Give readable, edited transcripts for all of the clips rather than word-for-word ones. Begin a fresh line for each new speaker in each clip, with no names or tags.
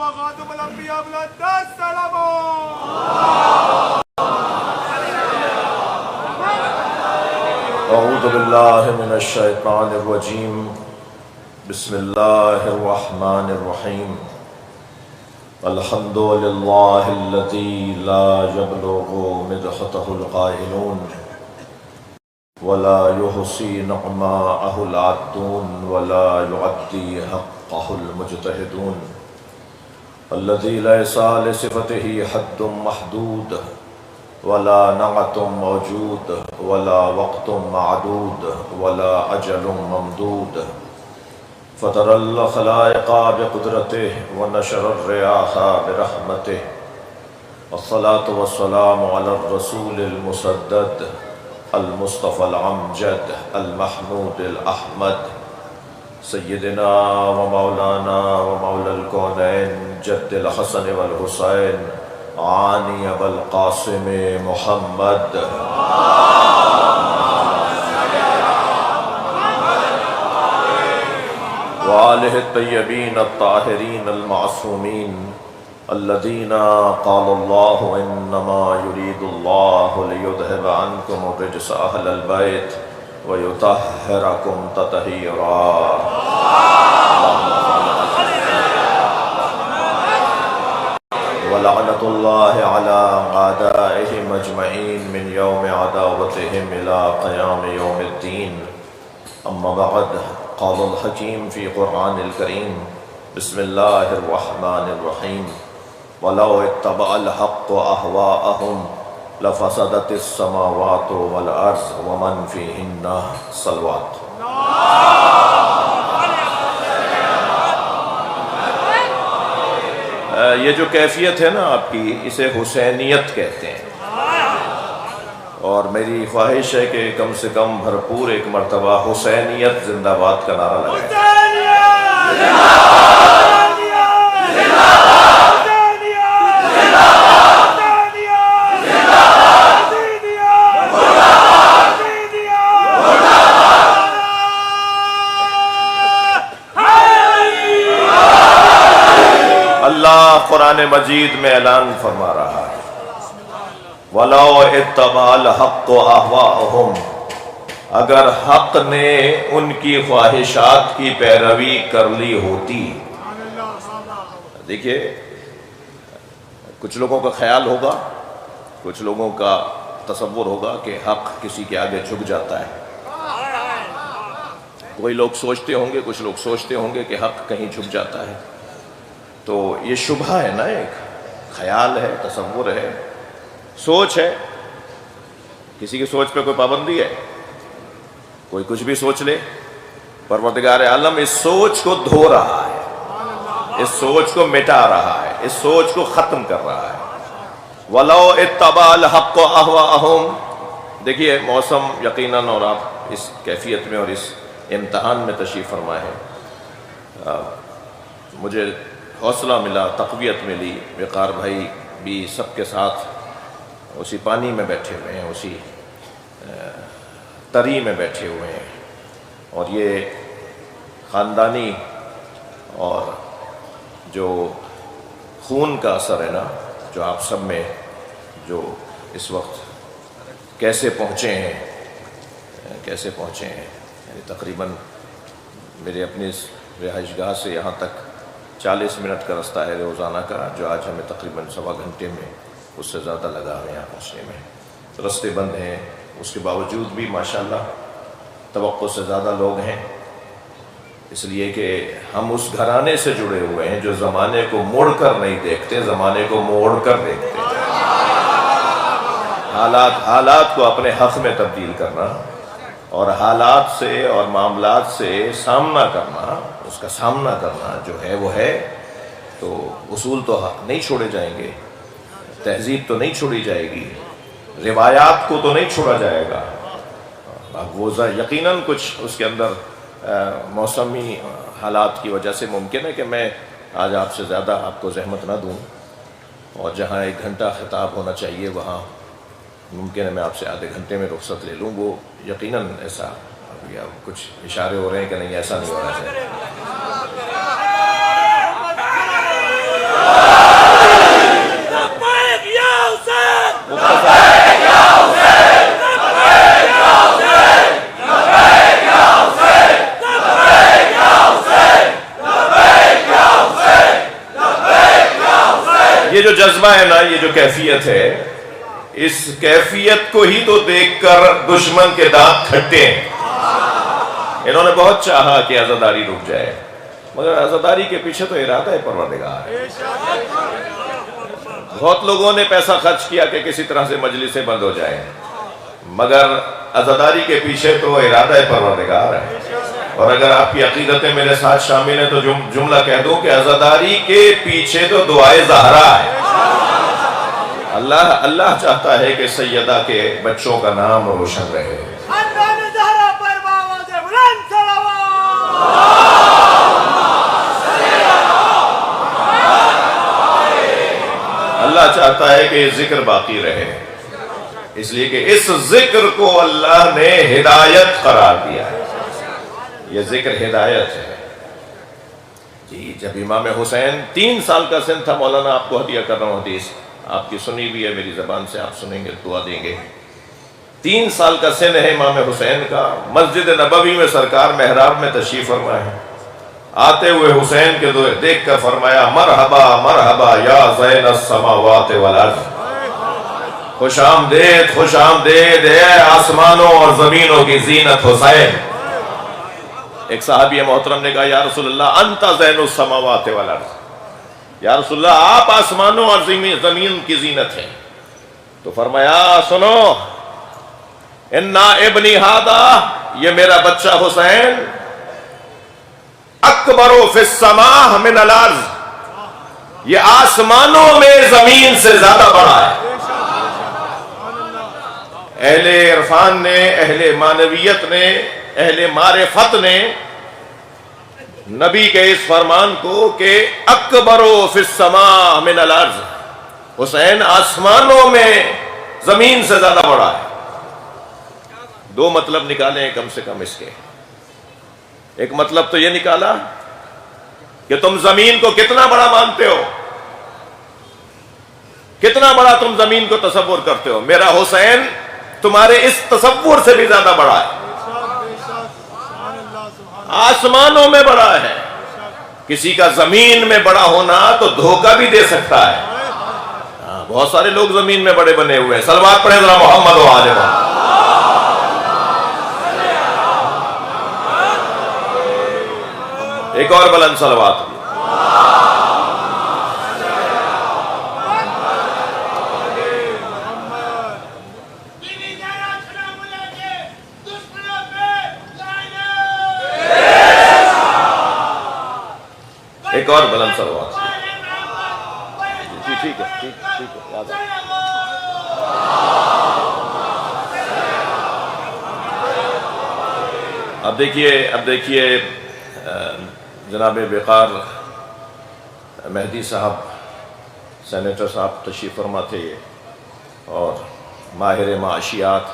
وخاتم الانبیاء بلند السلام.
اعوذ باللہ من الشیطان الرجیم. بسم اللہ الرحمن الرحیم. الحمد للہ الذی لا یبلغ مدحتہ القائلون ولا يحصي نعماءه العادون ولا يعدي حقه المجتهدون الذي ليس لصفته حد محدود ولا نعت موجود ولا وقت معدود ولا أجل ممدود فطر الخلائق بقدرته ونشر الرياح برحمته والصلاة والسلام على الرسول المسدد المصطفى العمجد المحمود الأحمد سيدنا ومولانا ومولى الكونين جد الحسن والحسين عاني أبا القاسم محمد وآله الطيبين الطاهرين المعصومين الذين قال الله إنما يريد الله ليذهب عنكم الرجس أهل البيت ويطهركم تطهيرا. ولعنة الله على أعدائهم أجمعين من يوم عداوتهم إلى قيام يوم الدين. أما بعد، قال الحكيم في قرآن الكريم: بسم الله الرحمن الرحيم. وَلَوْ اتَّبَعَ الْحَقُّ أَهْوَاءَهُمْ لَفَسَدَتِ السَّمَاوَاتُ وَالْأَرْضُ وَمَنْ فِيهِنَّ. صلوات. یہ جو کیفیت ہے نا آپ کی، اسے حسینیت کہتے ہیں، اور میری خواہش ہے کہ کم سے کم بھرپور ایک مرتبہ حسینیت زندہ باد کا نعرہ لگائیں. اللہ قرآن مجید میں اعلان فرما رہا ہے: وَلَوْ اتَّبَعَ الْحَقُّ أَهْوَاءَهُمْ. اگر حق نے ان کی خواہشات کی پیروی کر لی ہوتی. دیکھیے، کچھ لوگوں کا خیال ہوگا، کچھ لوگوں کا تصور ہوگا کہ حق کسی کے آگے جھک جاتا ہے. کوئی لوگ سوچتے ہوں گے، کچھ لوگ سوچتے ہوں گے کہ حق کہیں جھک جاتا ہے. تو یہ شبہ ہے نا، ایک خیال ہے، تصور ہے، سوچ ہے. کسی کی سوچ پہ کوئی پابندی ہے؟ کوئی کچھ بھی سوچ لے. پروردگار عالم اس سوچ کو دھو رہا ہے، اس سوچ کو مٹا رہا ہے، اس سوچ کو ختم کر رہا ہے. وَلَوْ اتَّبَعَ الْحَقُّ أَهْوَاءَهُمْ. دیکھیے، موسم یقیناً، اور آپ اس کیفیت میں اور اس امتحان میں تشریف فرما ہے. مجھے حوصلہ ملا، تقویت ملی. وقار بھائی بھی سب کے ساتھ اسی پانی میں بیٹھے ہوئے ہیں، اسی تری میں بیٹھے ہوئے ہیں، اور یہ خاندانی اور جو خون کا اثر ہے نا، جو آپ سب میں جو اس وقت کیسے پہنچے ہیں، یعنی تقریباً میرے اپنی اس رہائش گاہ سے یہاں تک 40 منٹ کا رستہ ہے روزانہ کا، جو آج ہمیں تقریباً سوا گھنٹے میں اس سے زیادہ لگا ہے یہاں پہنچنے میں. رستے بند ہیں، اس کے باوجود بھی ماشاءاللہ توقع سے زیادہ لوگ ہیں، اس لیے کہ ہم اس گھرانے سے جڑے ہوئے ہیں جو زمانے کو مڑ کر نہیں دیکھتے، زمانے کو موڑ کر دیکھتے ہیں. حالات کو اپنے حق میں تبدیل کرنا، اور حالات سے اور معاملات سے سامنا کرنا، اس کا سامنا کرنا جو ہے وہ ہے. تو اصول تو نہیں چھوڑے جائیں گے، تہذیب تو نہیں چھوڑی جائے گی، روایات کو تو نہیں چھوڑا جائے گا. اب وہ یقیناً کچھ اس کے اندر موسمی حالات کی وجہ سے ممکن ہے کہ میں آج آپ سے زیادہ آپ کو زحمت نہ دوں، اور جہاں 1 گھنٹہ خطاب ہونا چاہیے وہاں ممکن ہے میں آپ سے آدھے گھنٹے میں رخصت لے لوں. وہ یقیناً ایسا، یا کچھ اشارے ہو رہے ہیں کہ نہیں ایسا نہیں ہونا چاہیے. یہ جو جذبہ ہے نا، یہ جو کیفیت ہے، اس کیفیت کو ہی تو دیکھ کر دشمن کے دانت کھٹے ہیں۔ انہوں نے بہت چاہا کہ عزاداری رک جائے، مگر عزاداری کے پیچھے تو ارادہ پروردگار ہے۔ بہت لوگوں نے پیسہ خرچ کیا کہ کسی طرح سے مجلسیں بند ہو جائیں، مگر عزاداری کے پیچھے تو ارادہ پروردگار ہے۔ اور اگر آپ کی عقیدتیں میرے ساتھ شامل ہیں تو جملہ کہہ دوں کہ عزاداری کے پیچھے تو دعائے زہرا ہے۔ اللہ چاہتا ہے کہ سیدہ کے بچوں کا نام روشن رہے۔ اللہ چاہتا ہے کہ یہ ذکر باقی رہے، اس لیے کہ اس ذکر کو اللہ نے ہدایت قرار دیا ہے۔ یہ ذکر ہدایت ہے۔ جی، جب امام حسین 3 سال کا سن تھا، مولانا آپ کو ہدیہ کر رہا ہوں حدیث، آپ کی سنی بھی ہے میری زبان سے، آپ سنیں گے دعا دیں گے۔ 3 سال کا سن ہے امام حسین کا، مسجد نبوی میں سرکار محراب میں تشریف فرما ہے۔ آتے ہوئے حسین کے دیکھ کر فرمایا مرحبا مرحبا یا زین السماوات والارض، خوش آمدید خوش آمدید اے آسمانوں اور زمینوں کی زینت حسین۔ ایک صحابی محترم نے کہا یا رسول اللہ انت زین السماوات والارض، یا رسول اللہ آپ آسمانوں اور زمین کی زینت ہیں۔ تو فرمایا سنو، انا ابنی ہادا، یہ میرا بچہ حسین، اکبر فی السماء من الارض، یہ آسمانوں میں زمین سے زیادہ بڑا ہے۔ اہل عرفان نے، اہل معنویت نے، اہل معرفت نے نبی کے اس فرمان کو کہ اکبر فی السماء من الارض، حسین آسمانوں میں زمین سے زیادہ بڑا ہے، 2 مطلب نکالے ہیں کم سے کم اس کے۔ ایک مطلب تو یہ نکالا کہ تم زمین کو کتنا بڑا مانتے ہو، کتنا بڑا تم زمین کو تصور کرتے ہو، میرا حسین تمہارے اس تصور سے بھی زیادہ بڑا ہے، آسمانوں میں بڑا ہے۔ کسی کا زمین میں بڑا ہونا تو دھوکہ بھی دے سکتا ہے۔ بہت سارے لوگ زمین میں بڑے بنے ہوئے ہیں۔ صلوات پڑھیں ذرا محمد و آل محمد۔ ایک اور بلند صلوات۔ ایک اور بلند صلوات۔ جی ٹھیک ہے، ٹھیک ہے، یاد ہے۔ اب دیکھیے جناب وقار مہدی صاحب، سینیٹر صاحب تشریف فرما تھے اور ماہر معاشیات،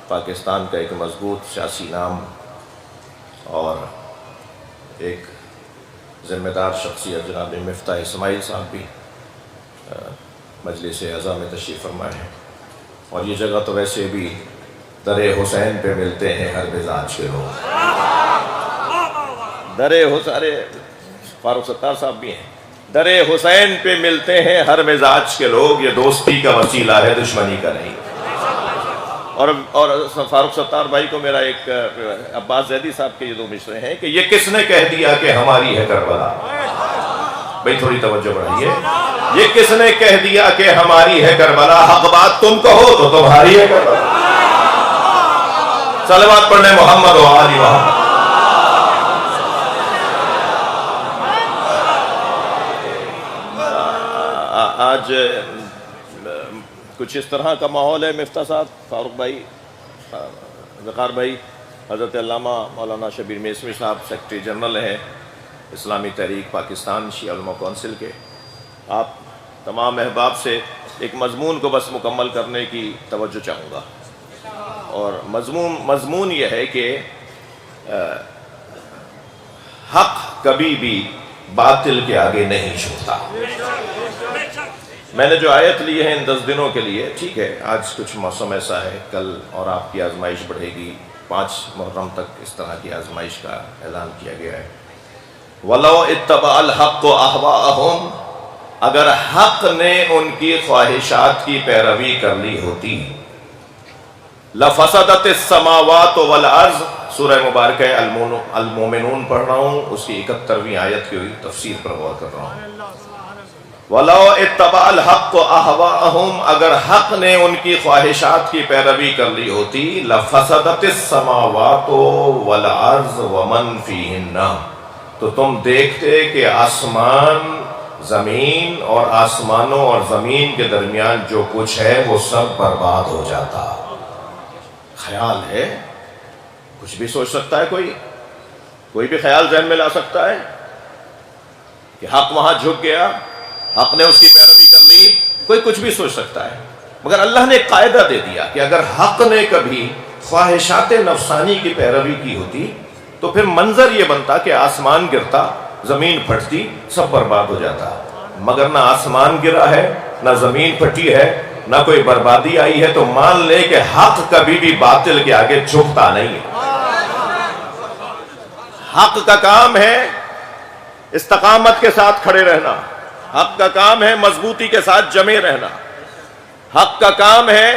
پاکستان کا ایک مضبوط سیاسی نام اور ایک ذمہ دار شخصیت جناب مفتاح اسماعیل صاحب بھی مجلس اعزا میں تشریف فرما ہے۔ اور یہ جگہ تو ویسے بھی در حسین پہ ملتے ہیں ہر مزاج کے لوگ، در حسین، فاروق ستار صاحب بھی ہیں، در حسین پہ ملتے ہیں ہر مزاج کے لوگ، یہ دوستی کا وسیلہ ہے دشمنی کا نہیں۔ اور فاروق ستار بھائی کو میرا ایک عباس زیدی صاحب کے یہ 2 مصرے ہیں کہ یہ کس نے کہہ دیا کہ ہماری ہے کربلا، بھائی تھوڑی توجہ بڑھائیے، یہ کس نے کہہ دیا کہ ہماری ہے کربلا، حق بات تم کہو تو تمہاری ہے کربلا۔ صلوات پڑھنے محمد و آل محمد۔ آج کچھ اس طرح کا ماحول ہے مفتاح صاحب، فاروق بھائی، وقار بھائی، حضرت علامہ مولانا شبیر میسمی صاحب سیکرٹری جنرل ہیں اسلامی تحریک پاکستان شیعہ علماء کونسل کے۔ آپ تمام احباب سے ایک مضمون کو بس مکمل کرنے کی توجہ چاہوں گا، اور مضمون یہ ہے کہ حق کبھی بھی باطل کے آگے نہیں جھکتا۔ میں نے جو آیت لی ہے ان 10 دنوں کے لیے، ٹھیک ہے آج کچھ موسم ایسا ہے، کل اور آپ کی آزمائش بڑھے گی، 5 محرم تک اس طرح کی آزمائش کا اعلان کیا گیا ہے۔ وَلَوْ اتَّبَعَ الْحَقُّ أَهْوَاءَهُمْ اگر حق نے ان کی خواہشات کی پیروی کر لی ہوتی لفسدت السماوات والارض، سورہ مبارکہ المومنون پڑھ رہا ہوں، اس کی 71ویں آیت کی تفسیر پر غور کر رہا ہوں۔ وَلَوْ اتَّبَعَ الْحَقُّ أَهْوَاءَهُمْ، اگر حق نے ان کی خواہشات کی پیروی کر لی ہوتی لَفَسَدَتِ السَّمَاوَاتُ وَالْأَرْضُ وَمَنْ فِيهِنَّ، تو تم دیکھتے کہ آسمان، زمین اور آسمانوں اور زمین کے درمیان جو کچھ ہے وہ سب برباد ہو جاتا۔ خیال ہے، کچھ بھی سوچ سکتا ہے کوئی بھی خیال ذہن میں لا سکتا ہے کہ حق وہاں جھک گیا، حق نے اس کی پیروی کر لی، کوئی کچھ بھی سوچ سکتا ہے۔ مگر اللہ نے ایک قاعدہ دے دیا کہ اگر حق نے کبھی خواہشات نفسانی کی پیروی کی ہوتی تو پھر منظر یہ بنتا کہ آسمان گرتا، زمین پھٹتی، سب برباد ہو جاتا۔ مگر نہ آسمان گرا ہے، نہ زمین پھٹی ہے، نہ کوئی بربادی آئی ہے، تو مان لے کہ حق کبھی بھی باطل کے آگے جھکتا نہیں ہے۔ حق کا کام ہے استقامت کے ساتھ کھڑے رہنا، حق کا کام ہے مضبوطی کے ساتھ جمے رہنا، حق کا کام ہے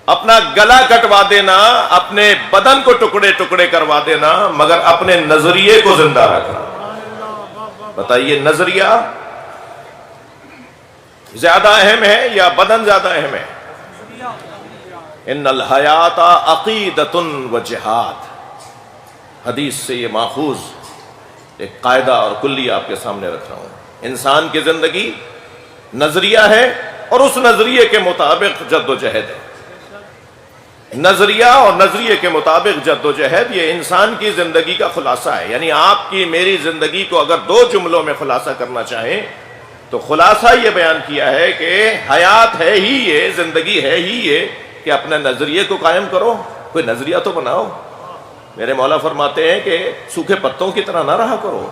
اپنا گلا کٹوا دینا، اپنے بدن کو ٹکڑے ٹکڑے کروا دینا، مگر اپنے نظریے کو زندہ رکھنا۔ بتائیے نظریہ زیادہ اہم ہے یا بدن زیادہ اہم ہے؟ ان الحیات عقیدۃ و جہاد، حدیث سے یہ ماخوذ ایک قاعدہ اور کلی آپ کے سامنے رکھ رہا ہوں۔ انسان کی زندگی نظریہ ہے اور اس نظریے کے مطابق جد و جہد ہے۔ نظریہ اور نظریے کے مطابق جد و جہد یہ انسان کی زندگی کا خلاصہ ہے۔ یعنی آپ کی میری زندگی کو اگر دو جملوں میں خلاصہ کرنا چاہیں تو خلاصہ یہ بیان کیا ہے کہ حیات ہے ہی یہ، زندگی ہے ہی یہ کہ اپنے نظریے کو قائم کرو، کوئی نظریہ تو بناؤ۔ میرے مولا فرماتے ہیں کہ سوکھے پتوں کی طرح نہ رہا کرو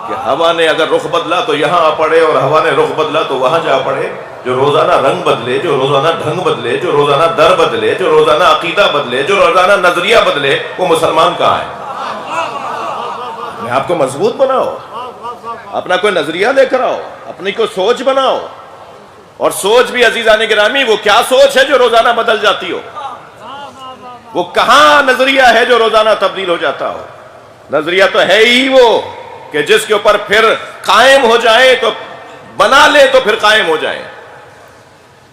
کہ ہوا نے اگر رخ بدلا تو یہاں آ پڑے اور ہوا نے رخ بدلا تو وہاں جا پڑے۔ جو روزانہ رنگ بدلے، جو روزانہ ڈھنگ بدلے، جو روزانہ در بدلے، جو روزانہ عقیدہ بدلے، جو روزانہ نظریہ بدلے، وہ مسلمان کہاں ہے؟ میں آپ کو مضبوط بناؤ، اپنا کوئی نظریہ لے کر آؤ، اپنی کوئی سوچ بناؤ، اور سوچ بھی عزیزان گرامی وہ کیا سوچ ہے جو روزانہ بدل جاتی ہو؟ وہ کہاں نظریہ ہے جو روزانہ تبدیل ہو جاتا ہو؟ نظریہ تو ہے ہی وہ کہ جس کے اوپر پھر قائم ہو جائے تو بنا لے تو پھر قائم ہو جائے۔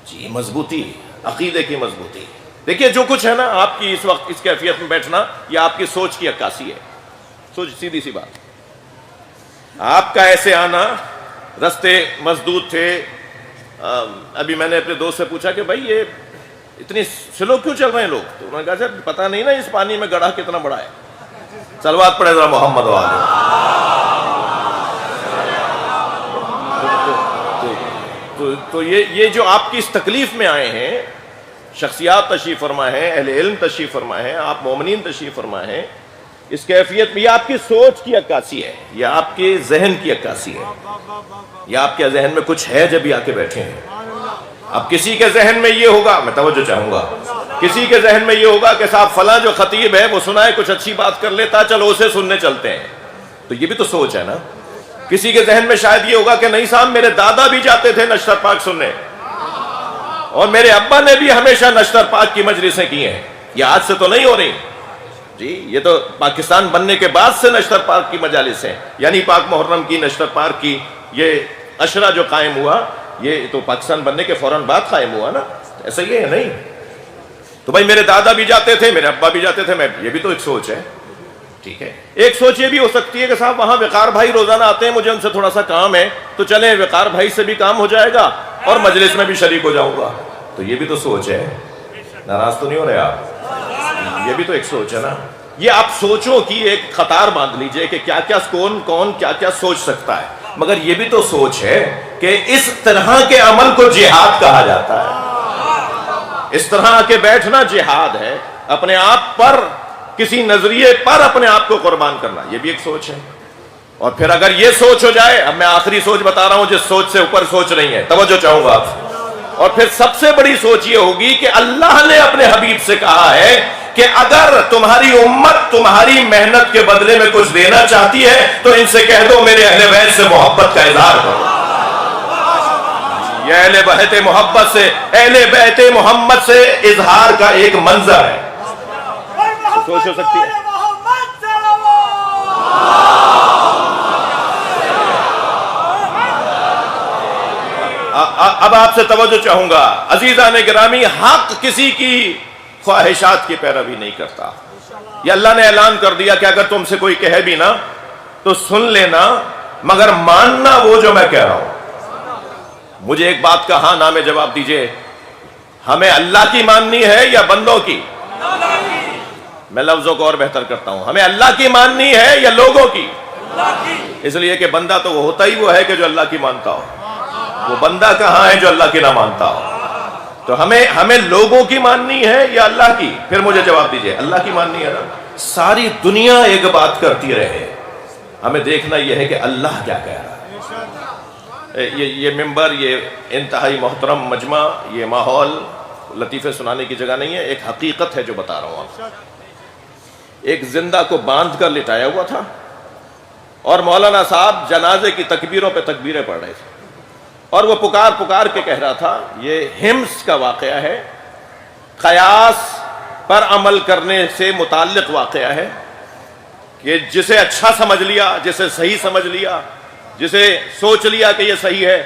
جی مضبوطی، عقیدے کی مضبوطی۔ دیکھیے جو کچھ ہے نا آپ کی اس وقت اس کیفیت میں بیٹھنا یہ آپ کی سوچ کی عکاسی ہے۔ سوچ، سیدھی سی بات، آپ کا ایسے آنا، رستے مسدود تھے۔ ابھی میں نے اپنے دوست سے پوچھا کہ بھائی یہ اتنی سلو کیوں چل رہے ہیں لوگ؟ تو انہوں نے کہا سر پتہ نہیں نا اس پانی میں گڑھا کتنا بڑا ہے۔ صلوات پڑھے ذرا محمد والے۔ تو یہ جو آپ کی اس تکلیف میں آئے ہیں، شخصیات تشریف فرما ہے، اہل علم تشریف فرما ہے، آپ مومنین تشریف فرما ہے، اس کیفیت میں یہ آپ کی سوچ کی عکاسی ہے، یہ آپ کے ذہن کی عکاسی ہے۔ یہ آپ کے ذہن میں کچھ ہے جب یہ آ کے بیٹھے ہیں۔ اب کسی کے ذہن میں یہ ہوگا، میں توجہ چاہوں گا، کسی کے ذہن میں یہ ہوگا کہ صاحب فلاں جو خطیب ہے وہ سنائے کچھ اچھی بات کر لیتا، چلو اسے سننے چلتے ہیں، تو یہ بھی تو سوچ ہے نا۔ کسی کے ذہن میں شاید یہ ہوگا کہ نہیں صاحب میرے دادا بھی جاتے تھے نشتر پاک سننے، اور میرے ابا نے بھی ہمیشہ نشتر پاک کی مجلسیں کی ہیں، یہ آج سے تو نہیں ہو رہی جی، یہ تو پاکستان بننے کے بعد سے نشتر پاک کی مجالس ہیں، یعنی پاک محرم کی، نشتر پاک کی یہ عشرہ جو قائم ہوا یہ تو پاکستان بننے کے فوراً بعد قائم ہوا نا، ایسا یہ ہے نہیں؟ تو بھائی میرے دادا بھی جاتے تھے، میرے ابا بھی جاتے تھے، یہ بھی تو ایک سوچ ہے، ٹھیک ہے۔ ایک سوچ یہ بھی ہو سکتی ہے کہ صاحب وہاں وقار بھائی روزانہ آتے ہیں، مجھے ان سے تھوڑا سا کام ہے، تو چلیں وقار بھائی سے بھی کام ہو جائے گا اور مجلس میں بھی شریک ہو جاؤں گا، تو یہ بھی تو سوچ ہے۔ ناراض تو نہیں ہو رہے آپ؟ یہ بھی تو ایک سوچ ہے نا۔ یہ آپ سوچوں کی ایک قطار باندھ لیجئے کہ کیا کیا کون کیا کیا سوچ سکتا ہے، مگر یہ بھی تو سوچ ہے کہ اس طرح کے عمل کو جہاد کہا جاتا ہے۔ اس طرح کے بیٹھنا جہاد ہے، اپنے آپ پر، کسی نظریے پر اپنے آپ کو قربان کرنا، یہ بھی ایک سوچ ہے۔ اور پھر اگر یہ سوچ ہو جائے، اب میں آخری سوچ بتا رہا ہوں جس سوچ سے اوپر سوچ نہیں ہے، توجہ چاہوں گا آپ سے، اور پھر سب سے بڑی سوچ یہ ہوگی کہ اللہ نے اپنے حبیب سے کہا ہے کہ اگر تمہاری امت تمہاری محنت کے بدلے میں کچھ دینا چاہتی ہے تو ان سے کہہ دو میرے اہل بیت سے محبت کا اظہار کرو۔ یہ اہل بیت محبت سے، اہل بیت محمد سے اظہار کا ایک منظر ہے. سوچ ہو سکتی ہے. اب آپ سے توجہ چاہوں گا عزیزان گرامی، حق کسی کی خواہشات کی پیروی نہیں کرتا. یہ اللہ نے اعلان کر دیا کہ اگر تم سے کوئی کہے بھی نا تو سن لینا، مگر ماننا وہ جو میں کہہ رہا ہوں. مجھے ایک بات کا ہاں نہ میں جواب دیجئے، ہمیں اللہ کی ماننی ہے یا بندوں کی؟ میں لفظوں کو اور بہتر کرتا ہوں، ہمیں اللہ کی ماننی ہے یا لوگوں کی؟ اس لیے کہ بندہ تو وہ ہوتا ہی وہ ہے کہ جو اللہ کی مانتا ہو. وہ بندہ کہاں ہے جو اللہ کی نہ مانتا ہو؟ تو ہمیں لوگوں کی ماننی ہے یا اللہ کی؟ پھر مجھے جواب دیجئے. اللہ کی ماننی ہے نا. ساری دنیا ایک بات کرتی رہے، ہمیں دیکھنا یہ ہے کہ اللہ کیا کہہ رہا ہے. یہ ممبر، یہ انتہائی محترم مجمع، یہ ماحول لطیفے سنانے کی جگہ نہیں ہے، ایک حقیقت ہے جو بتا رہا ہوں آپ. ایک زندہ کو باندھ کر لٹایا ہوا تھا اور مولانا صاحب جنازے کی تکبیروں پہ تکبیریں پڑھ رہے تھے، اور وہ پکار پکار کے کہہ رہا تھا. یہ حمص کا واقعہ ہے، قیاس پر عمل کرنے سے متعلق واقعہ ہے کہ جسے اچھا سمجھ لیا، جسے صحیح سمجھ لیا، جسے سوچ لیا کہ یہ صحیح ہے،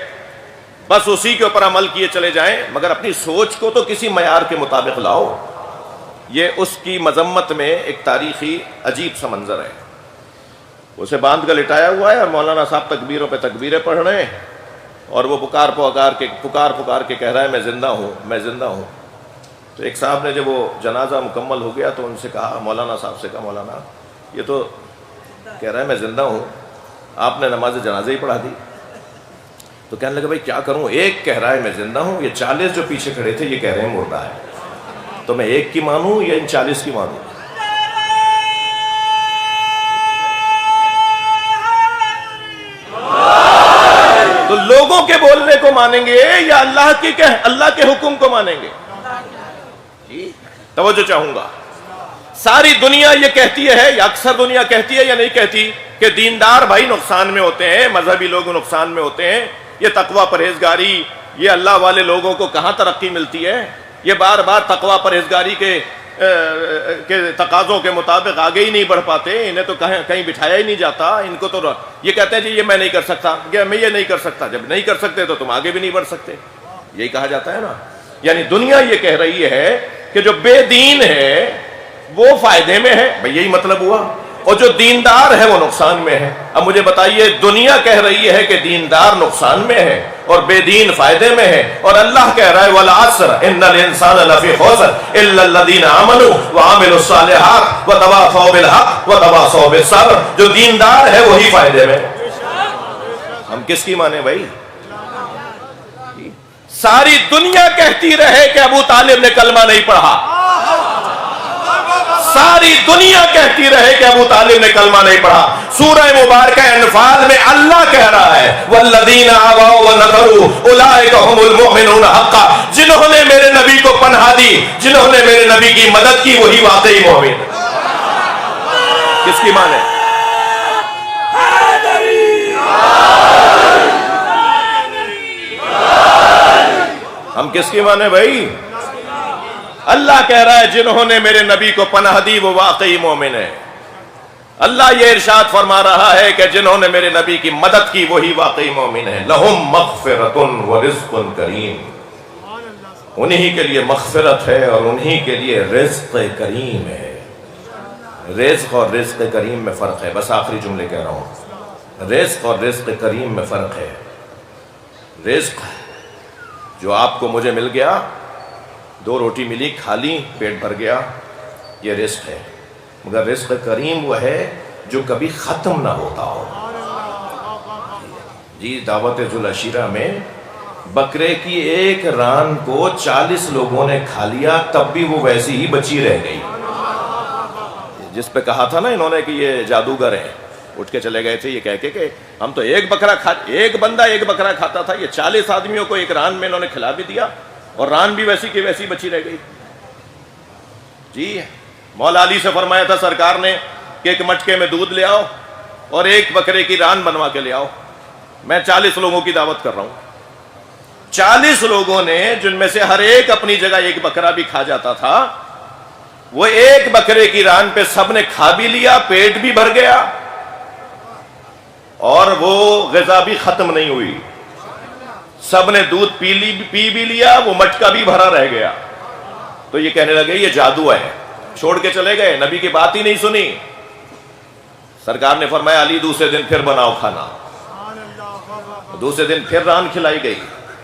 بس اسی کے اوپر عمل کیے چلے جائیں، مگر اپنی سوچ کو تو کسی معیار کے مطابق لاؤ. یہ اس کی مذمت میں ایک تاریخی عجیب سا منظر ہے. اسے باندھ کر لٹایا ہوا ہے اور مولانا صاحب تکبیروں پہ تکبیریں پڑھ رہے ہیں، اور وہ پکار پکار کے کہہ رہا ہے میں زندہ ہوں، میں زندہ ہوں. تو ایک صاحب نے جب وہ جنازہ مکمل ہو گیا تو ان سے کہا، مولانا صاحب سے کہا، مولانا یہ تو کہہ رہا ہے میں زندہ ہوں، آپ نے نماز جنازہ ہی پڑھا دی. تو کہنے لگا بھائی کیا کروں، ایک کہہ رہا ہے میں زندہ ہوں، یہ 40 جو پیچھے کھڑے تھے یہ کہہ رہے ہیں مردہ ہے، تو میں ایک کی مانوں یا ان 40 کی مانوں؟ تو لوگوں کے بولنے کو مانیں گے یا اللہ کے حکم کو مانیں گے؟ جی توجہ چاہوں گا. ساری دنیا یہ کہتی ہے، یا اکثر دنیا کہتی ہے یا نہیں کہتی، کہ دیندار بھائی نقصان میں ہوتے ہیں، مذہبی لوگ نقصان میں ہوتے ہیں. یہ تقوی پرہیزگاری، یہ اللہ والے لوگوں کو کہاں ترقی ملتی ہے؟ یہ بار بار تقوی پرہیزگاری کے تقاضوں کے مطابق آگے ہی نہیں بڑھ پاتے، انہیں تو کہیں بٹھایا ہی نہیں جاتا. ان کو تو یہ کہتے ہیں جی یہ میں نہیں کر سکتا، میں یہ نہیں کر سکتا. جب نہیں کر سکتے تو تم آگے بھی نہیں بڑھ سکتے، یہی کہا جاتا ہے نا. یعنی دنیا یہ کہہ رہی ہے کہ جو بے دین ہے وہ فائدے میں ہے، بھئی یہی مطلب ہوا، اور جو دیندار ہے وہ نقصان میں ہے. اب مجھے بتائیے، دنیا کہہ رہی ہے کہ دیندار نقصان میں ہے اور بے دین فائدے میں ہے، اور اللہ کہہ رہا ہے وَالْعَصْرِ إِنَّ الْإِنسَانَ لَفِي خُسْرٍ إِلَّا الَّذِينَ آمَنُوا وَعَمِلُوا الصَّالِحَاتِ وَتَوَاصَوْا بِالْحَقِّ وَتَوَاصَوْا بِالصَّبْرِ. جو دیندار ہے وہی فائدے میں. ہم کس کی مانیں بھائی؟ ساری دنیا کہتی رہے کہ ابو طالب نے کلمہ نہیں پڑھا، ساری دنیا کہتی رہے کہ ابو طالب نے کلمہ نہیں پڑھا. سورہ مبارکہ انفال میں اللہ کہہ رہا ہے والذین آووا ونصروا اولئک هم المؤمنون حقا. جنہوں نے میرے نبی کو پناہ دی، جنہوں نے میرے نبی کی مدد کی، وہی واقعی مومن. کس کی مانے؟ ہم کس کی مانے بھائی؟ اللہ کہہ رہا ہے جنہوں نے میرے نبی کو پناہ دی وہ واقعی مومن ہے. اللہ یہ ارشاد فرما رہا ہے کہ جنہوں نے میرے نبی کی مدد کی وہی واقعی مومن ہے. لہم مغفرۃ ورزق کریم. انہی کے لیے مغفرت ہے اور انہی کے لیے رزق کریم ہے. رزق اور رزق کریم میں فرق ہے. بس آخری جملے کہہ رہا ہوں، رزق اور رزق کریم میں فرق ہے. رزق جو آپ کو مجھے مل گیا، 2 روٹی ملی، کھا لی، پیٹ بھر گیا، یہ رزق ہے. مگر رزق کریم وہ ہے جو کبھی ختم نہ ہوتا ہو. جی دعوت ذوالعشیرہ میں بکرے کی ایک ران کو 40 لوگوں نے کھا لیا، تب بھی وہ ویسی ہی بچی رہ گئی. جس پہ کہا تھا نا انہوں نے کہ یہ جادوگر ہیں، اٹھ کے چلے گئے تھے یہ کہہ کے کہ ہم تو ایک بندہ ایک بکرا کھاتا تھا، یہ 40 آدمیوں کو ایک ران میں انہوں نے کھلا بھی دیا اور ران بھی ویسی کی ویسی بچی رہ گئی. جی مولا علی سے فرمایا تھا سرکار نے کہ ایک مٹکے میں دودھ لے آؤ اور ایک بکرے کی ران بنوا کے لے آؤ. میں 40 لوگوں کی دعوت کر رہا ہوں، 40 لوگوں نے، جن میں سے ہر ایک اپنی جگہ ایک بکرا بھی کھا جاتا تھا، وہ ایک بکرے کی ران پہ سب نے کھا بھی لیا، پیٹ بھی بھر گیا، اور وہ غذا بھی ختم نہیں ہوئی. سب نے دودھ پی بھی لیا، وہ مٹکا بھی بھرا رہ گیا. تو یہ کہنے لگے یہ جادو ہے، چھوڑ کے چلے گئے، نبی کی بات ہی نہیں سنی. سرکار نے فرمایا علی دوسرے دن پھر بناؤ کھانا. دوسرے دن پھر ران کھلائی گئی،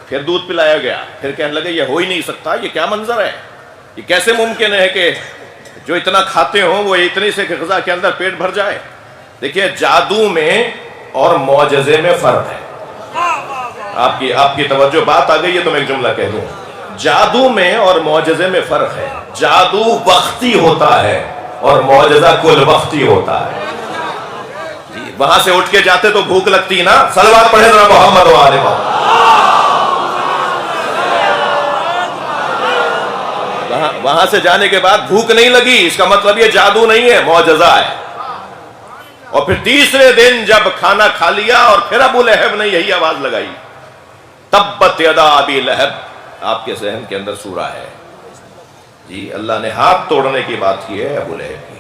پھر دودھ پلایا گیا. پھر کہنے لگے یہ ہو ہی نہیں سکتا، یہ کیا منظر ہے، یہ کیسے ممکن ہے کہ جو اتنا کھاتے ہوں وہ اتنی سے غذا کے اندر پیٹ بھر جائے. دیکھیے جادو میں اور معجزے میں فرق ہے. آپ کی توجہ بات آ گئی ہے تو میں ایک جملہ کہہ دوں. جادو میں اور معجزے میں فرق ہے. جادو وقتی ہوتا ہے اور معجزہ کل وقتی ہوتا ہے. وہاں سے اٹھ کے جاتے تو بھوک لگتی نا. صلوات پڑھے ذرا محمد و آل محمد. وہاں سے جانے کے بعد بھوک نہیں لگی، اس کا مطلب یہ جادو نہیں ہے، معجزہ ہے. اور پھر تیسرے دن جب کھانا کھا لیا اور پھر ابو لہب نے یہی آواز لگائی، تبت یدا ابی لہب. آپ کے ذہن کے اندر سورہ ہے جی، اللہ نے ہاتھ توڑنے کی بات کی ہے ابو لہب کی.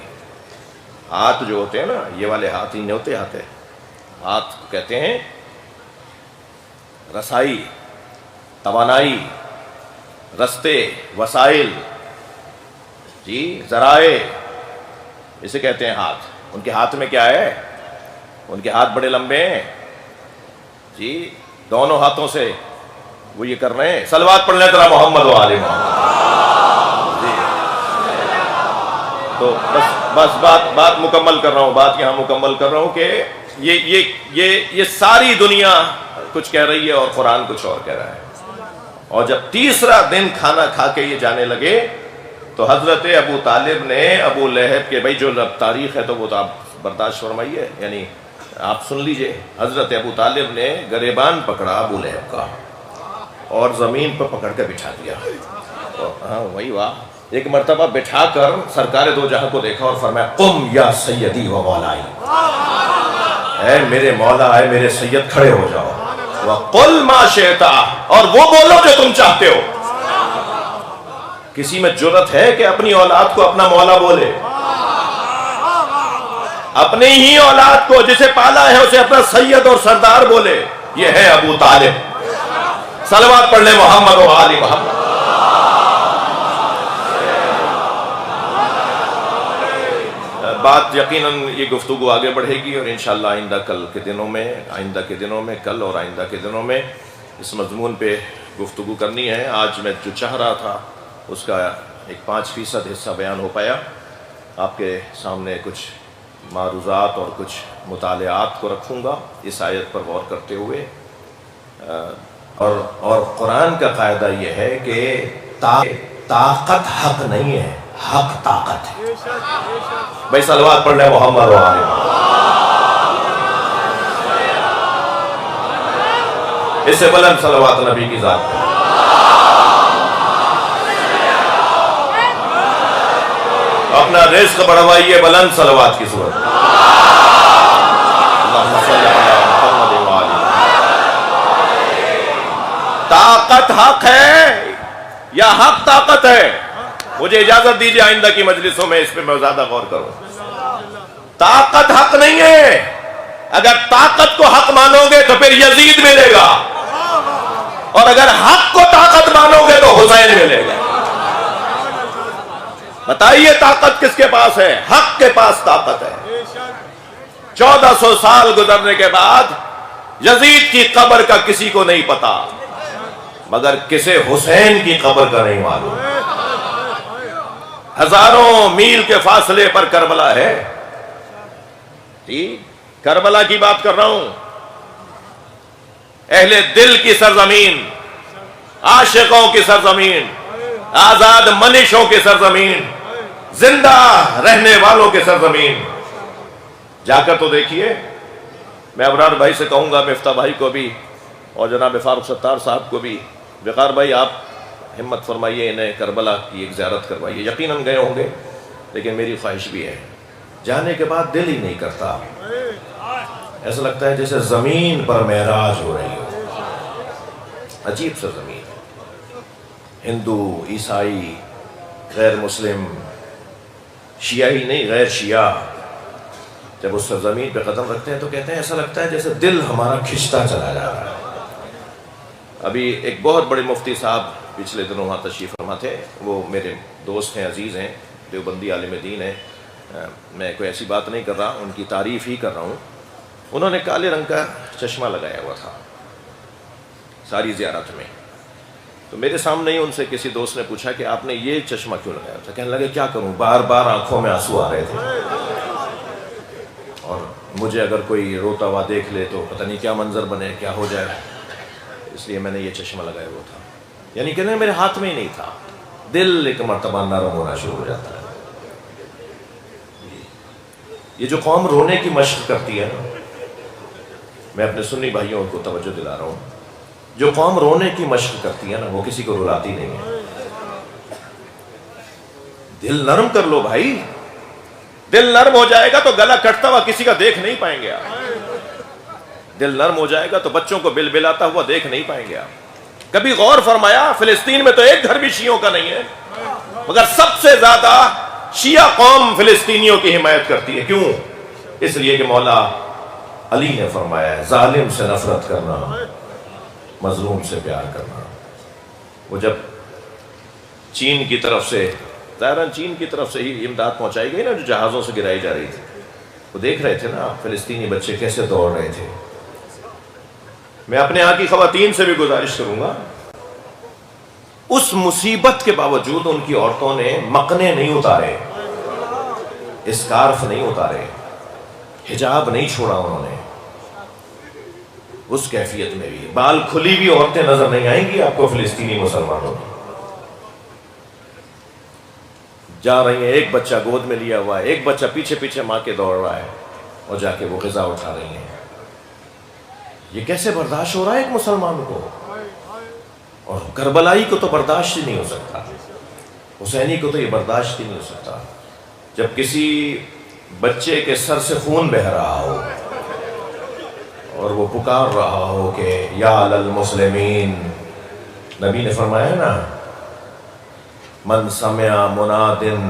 ہاتھ جو ہوتے ہیں نا، یہ والے ہاتھ ہی نہیں ہوتے. ہاتھ کہتے ہیں رسائی، توانائی، رستے، وسائل جی، ذرائع، اسے کہتے ہیں ہاتھ. ان کے ہاتھ میں کیا ہے؟ ان کے ہاتھ بڑے لمبے ہیں جی، دونوں ہاتھوں سے وہ یہ کر رہے ہیں. صلوات پڑھ لیں ذرا محمد و آل محمد جی. تو بس بات مکمل کر رہا ہوں، بات یہاں مکمل کر رہا ہوں کہ یہ ساری دنیا کچھ کہہ رہی ہے اور قرآن کچھ اور کہہ رہا ہے. اور جب تیسرا دن کھانا کھا کے یہ جانے لگے تو حضرت ابو طالب نے ابو لہب کے، بھائی جو تاریخ ہے تو وہ تو آپ برداشت فرمائیے، یعنی آپ سن لیجئے. حضرت ابو طالب نے گریبان پکڑا ابو لہب کا اور زمین پر پکڑ کے بٹھا دیا. ہاں وہی واہ. ایک مرتبہ بٹھا کر سرکار دو جہاں کو دیکھا اور فرمایا قم یا سیدی و مولائی، اے میرے مولا، اے میرے سید، کھڑے ہو جاؤ. وَقُلْ مَا شِئْتَ، اور وہ بولو جو تم چاہتے ہو. کسی میں جرت ہے کہ اپنی اولاد کو اپنا مولا بولے؟ اپنی ہی اولاد کو جسے پالا ہے اسے اپنا سید اور سردار بولے. یہ ہے ابو طالب. صلوات پڑھ لیں محمد و آل محمد. بات یقیناً یہ گفتگو آگے بڑھے گی اور انشاءاللہ آئندہ کے دنوں میں کل اور آئندہ کے دنوں میں اس مضمون پہ گفتگو کرنی ہے. آج میں جو چاہ رہا تھا اس کا ایک 5% حصہ بیان ہو پایا. آپ کے سامنے کچھ معروضات اور کچھ مطالعات کو رکھوں گا اس آیت پر غور کرتے ہوئے. اور قرآن کا قاعدہ یہ ہے کہ طاقت حق نہیں ہے، حق طاقت ہے. بھائی صلوات پڑھ لیں محمد و آل محمد. اس سے بلند صلوات نبی کی ذات پر. اپنا رزق بڑھوائیے بلند صلوات کی صورت. اللہم صلی علی محمد و آل محمد. طاقت حق ہے یا حق طاقت ہے؟ مجھے اجازت دیجیے آئندہ کی مجلسوں میں اس پہ میں زیادہ غور کروں. طاقت حق نہیں ہے. اگر طاقت کو حق مانو گے تو پھر یزید ملے گا، اور اگر حق کو طاقت مانو گے تو حسین ملے گا. بتائیے طاقت کس کے پاس ہے؟ حق کے پاس طاقت ہے. 1400 سال گزرنے کے بعد یزید کی قبر کا کسی کو نہیں پتا، مگر کسے حسین کی قبر کا نہیں معلوم. ہزاروں میل کے فاصلے پر کربلا ہے جی. کربلا کی بات کر رہا ہوں. اہل دل کی سرزمین، عاشقوں کی سرزمین، آزاد منشوں کی سرزمین، زندہ رہنے والوں کی سرزمین. جا کر تو دیکھیے. میں ابرار بھائی سے کہوں گا، مفتاح بھائی کو بھی اور جناب فاروق ستار صاحب کو بھی، وقار بھائی آپ ہمت فرمائیے انہیں کربلا کی ایک زیارت کروائیے. یقیناً گئے ہوں گے لیکن میری خواہش بھی ہے. جانے کے بعد دل ہی نہیں کرتا، ایسا لگتا ہے جیسے زمین پر معراج ہو رہی ہو. عجیب سرزمین ہے. ہندو، عیسائی، غیر مسلم، شیعہ ہی نہیں غیر شیعہ جب اس سرزمین پہ قدم رکھتے ہیں تو کہتے ہیں ایسا لگتا ہے جیسے دل ہمارا کھنچتا چلا جا رہا ہے. ابھی ایک بہت بڑے مفتی صاحب پچھلے دنوں وہاں تشریف فرما تھے. وہ میرے دوست ہیں، عزیز ہیں، دیوبندی عالم دین ہیں. میں کوئی ایسی بات نہیں کر رہا، ان کی تعریف ہی کر رہا ہوں. انہوں نے کالے رنگ کا چشمہ لگایا ہوا تھا ساری زیارت میں. تو میرے سامنے ہی ان سے کسی دوست نے پوچھا کہ آپ نے یہ چشمہ کیوں لگایا تھا؟ کہنے لگے کیا کروں، بار بار آنکھوں میں آنسو آ رہے تھے، اور مجھے اگر کوئی روتا ہوا دیکھ لے تو پتہ نہیں کیا منظر بنے، کیا ہو جائے، اس لیے میں نے یہ چشمہ لگایا ہوا تھا. یعنی کہنے میرے ہاتھ میں ہی نہیں تھا. دل ایک مرتبہ نرم ہونا شروع ہو جاتا ہے. یہ جو قوم رونے کی مشق کرتی ہے نا، میں اپنے سنی بھائیوں کو توجہ دلا رہا ہوں، جو قوم رونے کی مشق کرتی ہے نا وہ کسی کو رلاتی نہیں ہے. دل نرم کر لو بھائی، دل نرم ہو جائے گا تو گلا کٹتا ہوا کسی کا دیکھ نہیں پائیں گے آپ. دل نرم ہو جائے گا تو بچوں کو بل بلاتا ہوا دیکھ نہیں پائیں گے آپ. کبھی غور فرمایا فلسطین میں تو ایک گھر بھی شیعوں کا نہیں ہے، مگر سب سے زیادہ شیعہ قوم فلسطینیوں کی حمایت کرتی ہے. کیوں؟ اس لیے کہ مولا علی نے فرمایا ہے ظالم سے نفرت کرنا، مظلوم سے پیار کرنا. وہ جب چین کی طرف سے، ظاہراً چین کی طرف سے ہی امداد پہنچائی گئی نا، جو جہازوں سے گرائی جا رہی تھی، وہ دیکھ رہے تھے نا فلسطینی بچے کیسے دوڑ رہے تھے. میں اپنے یہاں کی خواتین سے بھی گزارش کروں گا، اس مصیبت کے باوجود ان کی عورتوں نے مقنے نہیں اتارے، اسکارف نہیں اتارے، حجاب نہیں چھوڑا انہوں نے. اس کیفیت میں بھی بال کھلی بھی عورتیں نظر نہیں آئیں گی آپ کو فلسطینی مسلمانوں میں. جا رہی ہیں، ایک بچہ گود میں لیا ہوا ہے، ایک بچہ پیچھے پیچھے ماں کے دوڑ رہا ہے، اور جا کے وہ غذا اٹھا رہی ہیں. یہ کیسے برداشت ہو رہا ہے ایک مسلمان کو؟ اور کربلائی کو تو برداشت ہی نہیں ہو سکتا، حسینی کو تو یہ برداشت ہی نہیں ہو سکتا. جب کسی بچے کے سر سے خون بہہ رہا ہو اور وہ پکار رہا ہو کہ یا للمسلمین، نبی نے فرمایا نا من سمع منادن،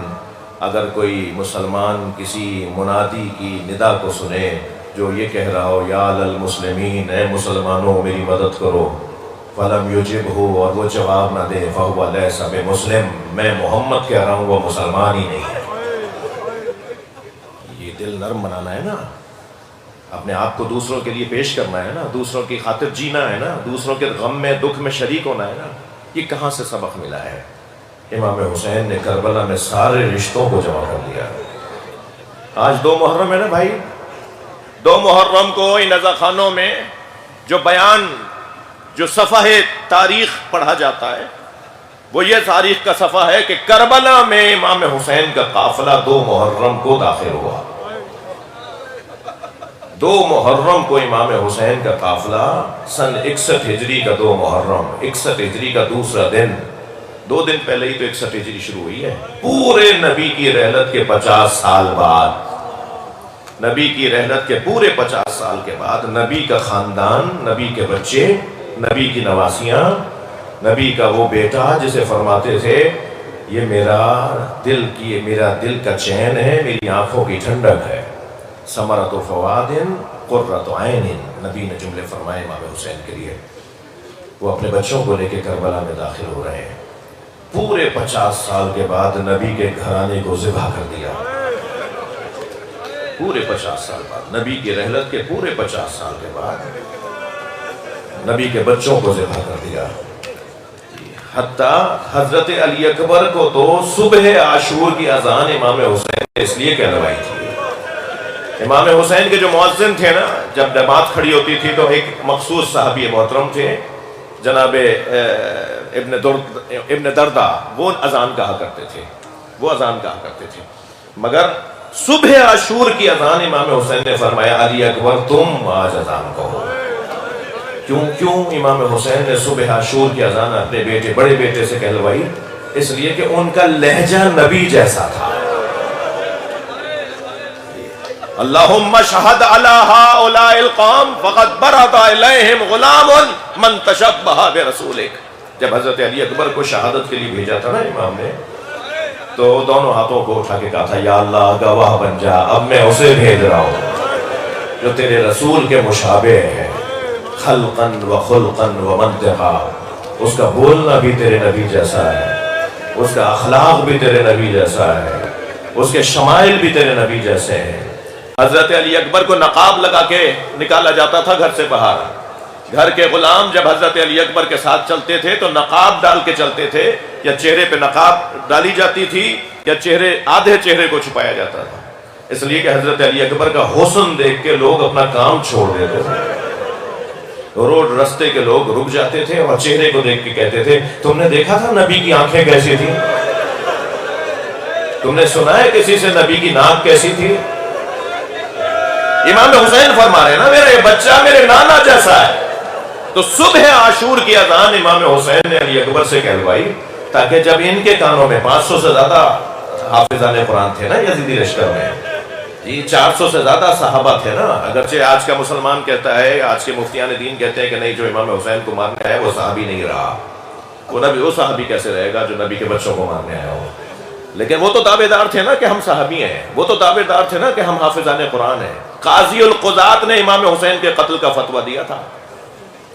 اگر کوئی مسلمان کسی منادی کی ندا کو سنے جو یہ کہہ رہا ہو یا للمسلمین، اے مسلمانوں میری مدد کرو، فلم یجبہ، اور وہ جواب نہ دے، فہو لیس بمسلم، میں محمد کہہ رہا ہوں وہ مسلمان ہی نہیں ہے. یہ دل نرم بنانا ہے نا، اپنے آپ کو دوسروں کے لیے پیش کرنا ہے نا، دوسروں کی خاطر جینا ہے نا، دوسروں کے غم میں دکھ میں شریک ہونا ہے نا. یہ کہاں سے سبق ملا ہے؟ امام حسین نے کربلا میں سارے رشتوں کو جمع کر دیا. آج 2 محرم ہے نا بھائی، 2 محرم کو ان رضا خانوں میں جو بیان، جو صفحہ تاریخ پڑھا جاتا ہے، وہ یہ تاریخ کا صفحہ ہے کہ کربلا میں امام حسین کا قافلہ 2 محرم کو داخل ہوا. 2 محرم کو امام حسین کا قافلہ، سن 61 ہجری کا 2 محرم، 61 ہجری کا دوسرا دن، 2 دن پہلے ہی تو 61 ہجری شروع ہوئی ہے. پورے نبی کی رحلت کے 50 سال بعد، نبی کی رحلت کے پورے 50 سال کے بعد، نبی کا خاندان، نبی کے بچے، نبی کی نواسیاں، نبی کا وہ بیٹا جسے فرماتے تھے یہ میرا دل کا چین ہے، میری آنکھوں کی ٹھنڈک ہے، ثمرۃ فؤاد قرۃ عین، نبی نے جملے فرمائے امام حسین کے لیے. وہ اپنے بچوں کو لے کے کربلا میں داخل ہو رہے ہیں. پورے 50 سال کے بعد نبی کے گھرانے کو ذبح کر دیا. پورے 50 سال بعد، نبی کی رحلت کے پورے 50 سال کے بعد نبی کے بچوں کو ذبح کر دیا. حتیٰ حضرت علی اکبر کو تو صبح عاشور کی اذان امام حسین نے اس لیے کہلوائی تھی. امام حسین کے جو مؤذن تھے نا، جب جماعت کھڑی ہوتی تھی تو ایک مخصوص صحابی محترم تھے جناب ابن دردہ، وہ اذان کہا کرتے تھے. مگر صبح عاشور کی اذان امام حسین نے فرمایا علی اکبر تم آج اذان کہو. کیوں امام حسین نے صبح عاشور کی اذان اپنے بڑے بیٹے سے کہلوائی؟ اس لیے کہ ان کا لہجہ نبی جیسا تھا. اللہم شہد علی ہؤلاء القوم فقد برأ الیہم غلام من تشبہ برسولک. جب حضرت علی اکبر کو شہادت کے لیے بھیجا تھا نا امام نے، تو دونوں ہاتھوں کو اٹھا کے کہا تھا یا اللہ گواہ بن جا، اب میں اسے بھیج رہا ہوں جو تیرے رسول کے مشابہ ہے، خلقا و خلقا و منطقا. اس کا بولنا بھی تیرے نبی جیسا ہے، اس کا اخلاق بھی تیرے نبی جیسا ہے، اس کے شمائل بھی تیرے نبی جیسے ہیں. حضرت علی اکبر کو نقاب لگا کے نکالا جاتا تھا گھر سے باہر. گھر کے غلام جب حضرت علی اکبر کے ساتھ چلتے تھے تو نقاب ڈال کے چلتے تھے، یا چہرے پہ نقاب ڈالی جاتی تھی، یا آدھے چہرے کو چھپایا جاتا تھا، اس لیے کہ حضرت علی اکبر کا حسن دیکھ کے لوگ اپنا کام چھوڑ دیتے تھے. روڈ رستے کے لوگ رک جاتے تھے اور چہرے کو دیکھ کے کہتے تھے تم نے دیکھا تھا نبی کی آنکھیں کیسی تھی؟ تم نے سنا ہے کسی سے نبی کی ناک کیسی تھی؟ امام حسین فرما رہے ہیں نا میرا یہ بچہ میرے نانا جیسا ہے. تو صبح عاشور کی اذان امام حسین نے علی اکبر سے کہلوائی تاکہ جب ان کے کانوں میں 500 سے زیادہ حافظان قرآن تھے نا یزیدی لشکر میں، یہ 400 سے زیادہ صحابہ تھے نا. اگرچہ آج کا مسلمان کہتا ہے، آج کے مفتیان دین کہتے ہیں کہ نہیں، جو امام حسین کو مارنے آیا وہ صحابی نہیں رہا، وہ صحابی کیسے رہے گا جو نبی کے بچوں کو مارنے آیا ہو. لیکن وہ تو دعوے دار تھے نا کہ ہم صحابی ہیں، وہ تو دعوے دار تھے نا کہ ہم حافظان قرآن ہیں. قاضی القضات نے امام حسین کے قتل کا فتویٰ دیا تھا.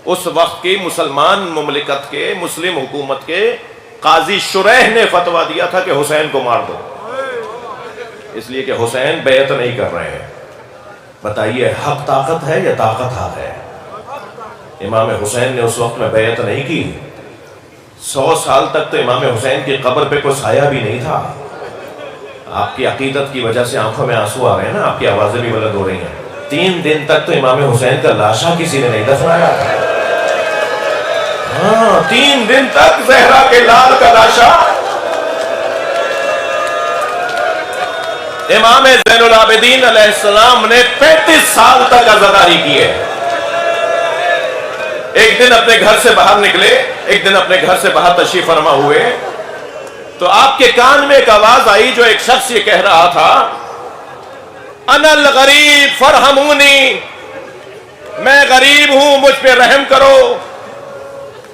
اس وقت کی مسلمان مملکت کے، مسلم حکومت کے قاضی شریح نے فتویٰ دیا تھا کہ حسین کو مار دو، اس لیے کہ حسین بیعت نہیں کر رہے ہیں. بتائیے حق طاقت ہے یا طاقت حق ہے؟ امام حسین نے اس وقت میں بیعت نہیں کی. 100 سال تک تو امام حسین کی قبر پہ کوئی سایہ بھی نہیں تھا. آپ کی عقیدت کی وجہ سے آنکھوں میں آنسو آ رہے ہیں نا، آپ کی آوازیں بھی بلند ہو رہی ہیں. 3 دن تک تو امام حسین کا لاشا کسی نے نہیں دفنایا. ہاں 3 دن تک زہرا کے لال کا لاشا. امام زین العابدین علیہ السلام نے 35 سال تک عزاداری کی ہے. ایک دن اپنے گھر سے باہر نکلے، ایک دن اپنے گھر سے باہر تشریف فرما ہوئے تو آپ کے کان میں ایک آواز آئی جو ایک شخص یہ کہہ رہا تھا انا الغریب فرحمونی، میں غریب ہوں مجھ پہ رحم کرو.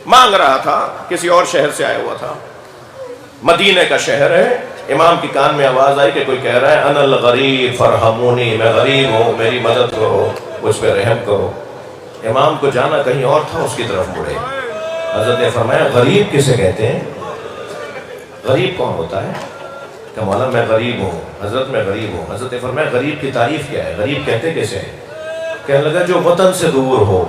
مانگ رہا تھا، کسی اور شہر سے آیا ہوا تھا، مدینہ کا شہر ہے. امام کی کان میں آواز آئی کہ کوئی کہہ رہا ہے انا الغریب فرحمونی، میں غریب ہوں میری مدد کرو، مجھ پہ رحم کرو. امام کو جانا کہیں اور تھا، اس کی طرف مڑے. حضرت نے فرمایا غریب کسے کہتے ہیں؟ غریب کون ہوتا ہے؟ کہ مولا میں غریب ہوں. حضرت میں غریب ہوں. حضرت نے فرمایا غریب کی تعریف کیا ہے؟ غریب کہتے کیسے ہیں؟ کہنے لگا جو وطن سے دور ہو،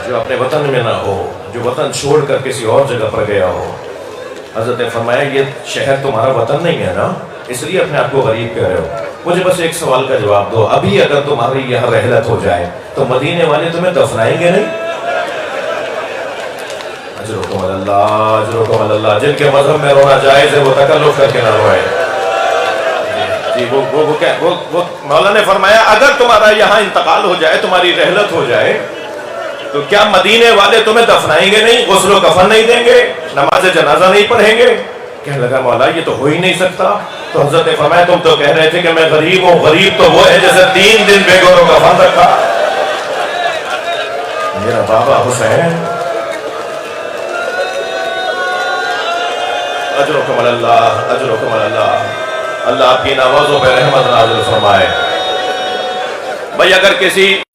جو اپنے وطن میں نہ ہو، جو وطن چھوڑ کر کسی اور جگہ پر گیا ہو. حضرت نے فرمایا یہ شہر تمہارا وطن نہیں ہے نا، اس لیے اپنے آپ کو غریب کہہ رہے ہو. مجھے بس ایک سوال کا جواب دو، ابھی اگر تمہاری یہاں رحلت ہو جائے تو مدینے والے تمہیں دفنائیں گے نہیں؟ اجرکم اللہ، اجرکم اللہ. جن کے مذہب میں رونا جائز ہے وہ تکلف کر کے نہ روئے. جی وہ مولا نے فرمایا اگر تمہارا یہاں انتقال ہو جائے، تمہاری رحلت ہو جائے تو کیا مدینے والے تمہیں دفنائیں گے نہیں، غسل و کفن نہیں دیں گے، نماز جنازہ نہیں پڑھیں گے؟ کہنے لگا مولا یہ تو ہو ہی نہیں سکتا. تو حضرت نے فرمایا تم تو کہہ رہے تھے کہ میں غریب ہوں. غریب تو وہ ہے جیسے 3 دن بے گور و کفن رکھا. میرا بابا حسین. اجرکم اللہ، اجرکم اللہ. اللہ آپ کی نوازوں پہ رحمت نازل فرمائے. بھائی اگر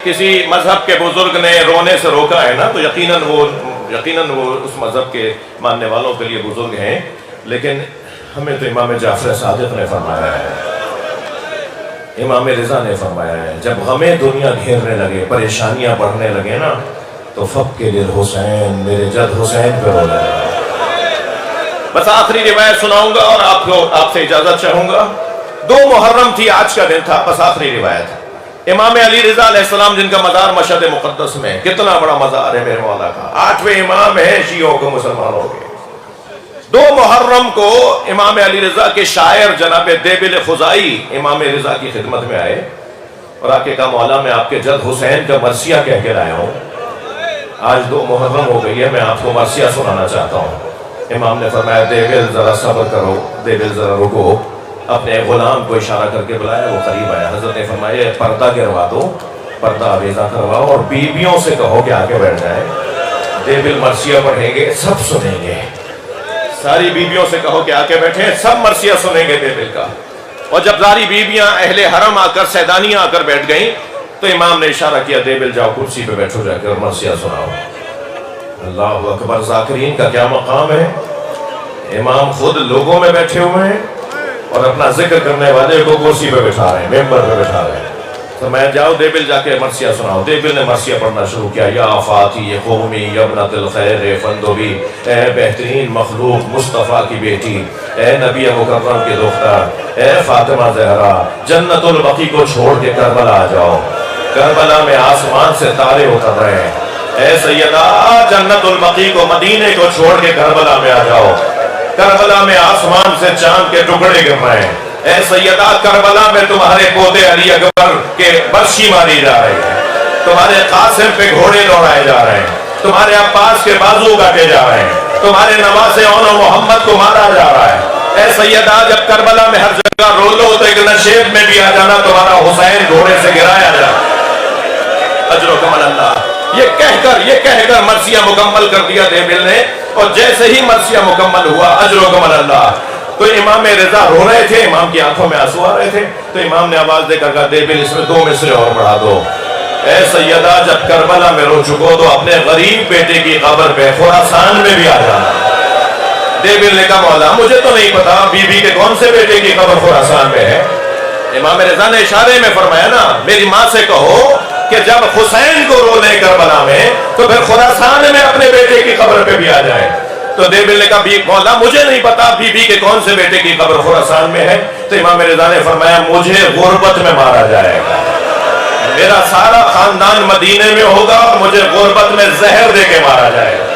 کسی مذہب کے بزرگ نے رونے سے روکا ہے نا تو یقیناً وہ اس مذہب کے ماننے والوں کے لیے بزرگ ہیں. لیکن ہمیں تو امام جعفر صادق نے فرمایا ہے، امام رضا نے فرمایا ہے جب غمیں دنیا گھیرنے لگے، پریشانیاں بڑھنے لگے نا تو فبکِ للحسین، میرے جد حسین پہ رو لگے. بس آخری روایت سناؤں گا اور آپ سے اجازت چاہوں گا. 2 محرم تھی، آج کا دن تھا. بس آخری روایت امام علی رضا علیہ السلام جن کا مزار مشہد مقدس میں، کتنا بڑا مزار ہے میرے مولا کا. 8ویں امام ہے شیعوں کو مسلمانوں کے. 2 محرم کو امام علی رضا کے شاعر جناب دیبل خزائی امام رضا کی خدمت میں آئے اور آ کے کہا مولا میں آپ کے جد حسین کا مرثیہ کہہ کے لایا ہوں. آج 2 محرم ہو گئی ہے، میں آپ کو مرثیہ سنانا چاہتا ہوں. امام نے فرمایا دیبل ذرا صبر کرو، دیبل ذرا رکو. اپنے غلام کو اشارہ کر کے بلایا، وہ قریب آیا، حضرت نے فرمایا پردہ گروا دو، پردہ آویزہ کرواؤ اور بیویوں سے کہو کہ آگے بیٹھ جائیں، دیبل مرثیہ پڑھیں گے، سب سنیں گے، ساری بیویوں سے کہو کہ آگے بیٹھیں، سب مرثیہ سنیں گے دیبل کا۔ اور جب ساری بیویاں اہل حرم آ کر سیدانیاں آ کر بیٹھ گئیں تو امام نے اشارہ کیا دیبل جاؤ کرسی پہ بیٹھو جا کر مرثیہ سناؤ۔ اللہ اکبر، ذاکرین کا کیا مقام ہے، امام خود لوگوں میں بیٹھے ہوئے ہیں اور اپنا ذکر کرنے والے کو کرسی پہ بٹھا رہے ہیں، ممبر پہ بٹھا رہے ہیں۔ تو میں جاؤ دیبل جا کے مرثیہ سناؤ۔ دیبل نے مرثیہ پڑھنا شروع کیا، یا فاتی قومی یبنت الخیر فندوی، اے بہترین مخلوق مصطفیٰ کی بیٹی، اے نبی مکرم کی دختر، اے فاطمہ زہرا، جنت البقیع کو چھوڑ کے کربلا آ جاؤ، کربلا میں آسمان سے تارے اتر رہے ہیں، اے سیدہ جنت البقیع کو، مدینے کو چھوڑ کے کربلا میں آ جاؤ، کربلا میں آسمان سے چاند کے ٹکڑے گر رہے ہیں، اے سیدہ کربلا میں تمہارے پوتے علی اکبر کے برشی ماری جا رہی ہے، تمہارے قاسم پہ گھوڑے دوڑائے جا رہے ہیں، تمہارے عباس کے بازو کاٹے جا رہے ہیں، تمہارے نواسے اون و محمد کو مارا جا رہا ہے۔ اے سیدہ جب کربلا میں ہر جگہ رو لو تو ایک نشیب میں بھی آ جانا، تمہارا حسین گھوڑے سے گرایا جا، اجرکم اللہ۔ یہ کہہ کر مرثیہ مکمل کر دیا دیبل نے، اور جیسے ہی مرثیہ مکمل ہوا اجرکم اللہ، تو امام رضا رو رہے تھے، امام کی آنکھوں میں آنسو آ رہے تھے، تو امام نے آواز دے کر کہا دیبل اس میں 2 مصرے اور بڑھا دو، اے سیدہ جب کربلا میں رو چکو تو اپنے غریب بیٹے کی قبر پہ خراسان میں بھی آ جانا۔ دیبل نے کہا مولا مجھے تو نہیں پتا بی بی کے کون سے بیٹے کی قبر خراسان میں ہے۔ امام رضا نے اشارے میں فرمایا نا میری ماں سے کہو کہ جب حسین کو رو لے کربلا میں تو پھر خراسان میں اپنے بیٹے کی قبر پہ بھی آ جائے۔ تو دیبل نے کہا مولا مجھے نہیں پتا بی بی کے کون سے بیٹے کی قبر خراسان میں ہے۔ تو امام رضا نے فرمایا مجھے غربت میں مارا جائے گا، میرا سارا خاندان مدینے میں ہوگا اور مجھے غربت میں زہر دے کے مارا جائے گا۔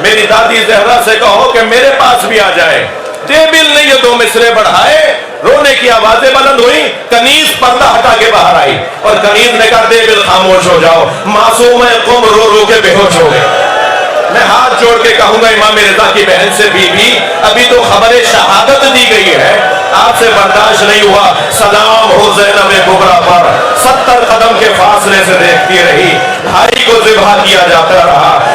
میری دادی زہرا سے کہو کہ میرے پاس بھی آ جائے۔ دیبل نے یہ 2 مصرے بڑھائے، رونے کی آوازیں بلند ہوئی، کنیز پردہ ہٹا کے باہر آئی اور کنیز نے کہا دیبل خاموش ہو جاؤ، معصوم قوم رو رو کے بے ہوش ہو گئے۔ میں ہاتھ جوڑ کے کہوں گا امام رضا کی بہن سے بی بی ابھی تو خبر شہادت دی گئی ہے، آپ سے برداشت نہیں ہوا، سلام ہو زینب کبریٰ پر، 70 قدم کے فاصلے سے دیکھتی رہی، بھائی کو ذبح کیا جاتا رہا،